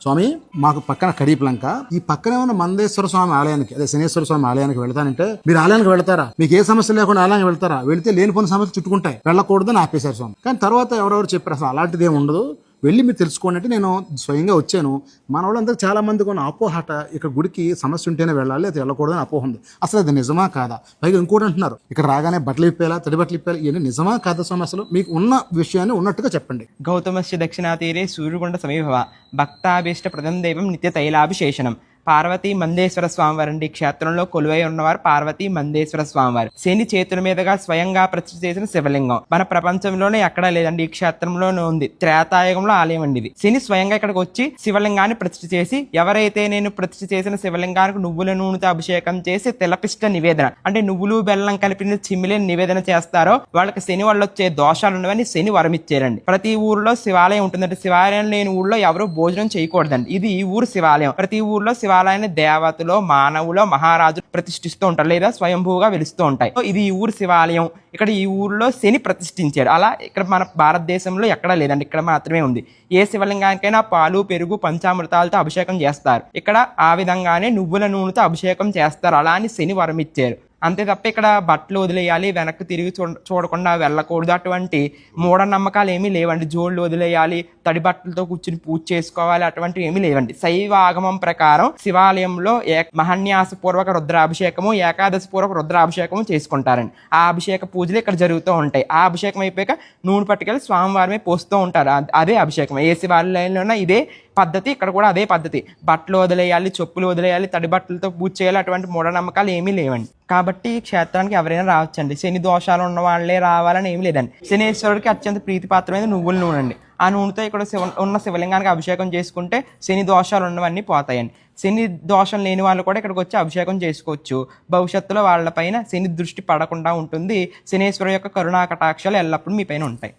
స్వామి మాకు పక్కన కడిపలంక, ఈ పక్కనే ఉన్న మందేశ్వర స్వామి ఆలయానికి, అదే శనేశ్వర స్వామి ఆలయానికి వెళ్తానంటే మీరు ఆలయానికి వెళ్తారా? మీకు ఏ సమస్య లేకుండా ఆలయానికి వెళ్తారా? వెళితే లేనిపోయిన సమస్యలు చుట్టుకుంటాయి, వెళ్ళకూడదని ఆపేశారు స్వామి. కానీ తర్వాత ఎవరెవరు చెప్పారు అసలు అలాంటిది ఏమి ఉండదు, వెళ్ళి మీరు తెలుసుకోండి అంటే నేను స్వయంగా వచ్చాను. మన వాళ్ళందరూ చాలా మందికి ఉన్న అపోహట, ఇక్కడ గుడికి సమస్య ఉంటేనే వెళ్ళాలి, అది వెళ్ళకూడదని అపోహ ఉంది. అసలు అది నిజమా కాదా? పైగా ఇంకోటి అంటున్నారు, ఇక్కడ రాగానే బట్టలు ఇప్పేలా, తడి బట్టలు ఇప్పేలా, ఇవన్నీ నిజమా కాదా స్వామి? అసలు మీకు ఉన్న విషయాన్ని ఉన్నట్టుగా చెప్పండి. గౌతమస్య దక్షిణాతీరే సూర్యగుండ సమీభవ భక్తాభీష్ట ప్రదం దైవం నిత్య తైలాభిషేషణం. పార్వతీ మందేశ్వర స్వామివారండి. క్షేత్రంలో కొలువై ఉన్నవారు పార్వతీ మందేశ్వర స్వామివారు. శని చేతుల మీదుగా స్వయంగా ప్రతిష్ఠ చేసిన శివలింగం మన ప్రపంచంలోనే ఎక్కడా లేదండి, ఈ క్షేత్రంలోనే ఉంది. త్రేతాయుగంలో ఆలయం అండి ఇది. శని స్వయంగా ఇక్కడికి వచ్చి శివలింగాన్ని ప్రతిష్ఠ చేసి, ఎవరైతే నేను ప్రతిష్ఠ చేసిన శివలింగానికి నువ్వుల నూనెతో అభిషేకం చేసి తిలపిష్ట నివేదన అంటే నువ్వులు బెల్లం కలిపిన చిమ్మిలిని నివేదన చేస్తారో వాళ్ళకి శని వల్ల వచ్చే దోషాలు ఉన్నవని శని వరం ఇచ్చారండి. ప్రతి ఊరిలో శివాలయం ఉంటుందంటే, శివాలయం లేని ఊళ్ళో ఎవరు భోజనం చేయకూడదండి. ఇది ఈ ఊరు శివాలయం. ప్రతి ఊర్లో శివాలయాన్ని దేవతలో, మానవులో, మహారాజు ప్రతిష్ఠిస్తూ ఉంటారు, లేదా స్వయంభూగా వెలుస్తూ ఉంటాయి. ఇది ఈ ఊరు శివాలయం. ఇక్కడ ఈ ఊర్లో శని ప్రతిష్ఠించారు. అలా ఇక్కడ మన భారతదేశంలో ఎక్కడా లేదండి, ఇక్కడ మాత్రమే ఉంది. ఏ శివలింగానికైనా పాలు, పెరుగు, పంచామృతాలతో అభిషేకం చేస్తారు. ఇక్కడ ఆ విధంగానే నువ్వుల నూనెతో అభిషేకం చేస్తారు. అలా అని శని వరం ఇచ్చారు. అంతే తప్ప ఇక్కడ బట్టలు వదిలేయాలి, వెనక్కి తిరిగి చూడకుండా వెళ్ళకూడదు, అటువంటి మూఢనమ్మకాలు ఏమీ లేవండి. జోళ్ళు వదిలేయాలి, తడి బట్టలతో కూర్చుని పూజ చేసుకోవాలి, అటువంటివి ఏమీ లేవండి. శైవ ఆగమం ప్రకారం శివాలయంలో మహాన్యాసపూర్వక రుద్రాభిషేకము, ఏకాదశి పూర్వక రుద్రాభిషేకము చేసుకుంటారండి. ఆ అభిషేక పూజలు ఇక్కడ జరుగుతూ ఉంటాయి. ఆ అభిషేకం అయిపోయాక నూనె పట్టుకెళ్ళి స్వామివారి మీద పోస్తూ ఉంటారు. అదే అభిషేకం. ఏ శివాలయంలోనే ఇదే పద్ధతి, ఇక్కడ కూడా అదే పద్ధతి. బట్టలు వదిలేయాలి, చెప్పులు వదిలేయాలి, తడి బట్టలతో పూజ చేయాలి, అటువంటి మూఢనమ్మకాలు ఏమీ లేవండి. కాబట్టి ఈ క్షేత్రానికి ఎవరైనా రావచ్చండి. శని దోషాలు ఉన్న వాళ్ళే రావాలని ఏమి లేదండి. శనీశ్వరుడికి అత్యంత ప్రీతిపాత్రమైన నువ్వుల నూనె అండి. ఆ నూనెతో ఇక్కడ ఉన్న శివలింగానికి అభిషేకం చేసుకుంటే శని దోషాలు ఉన్నవన్నీ పోతాయండి. శని దోషం లేని వాళ్ళు కూడా ఇక్కడికి వచ్చి అభిషేకం చేసుకోవచ్చు. భవిష్యత్తులో వాళ్ళపైన శని దృష్టి పడకుండా ఉంటుంది. శనీశ్వరు యొక్క కరుణా కటాక్షాలు ఎల్లప్పుడూ మీ పైన ఉంటాయి.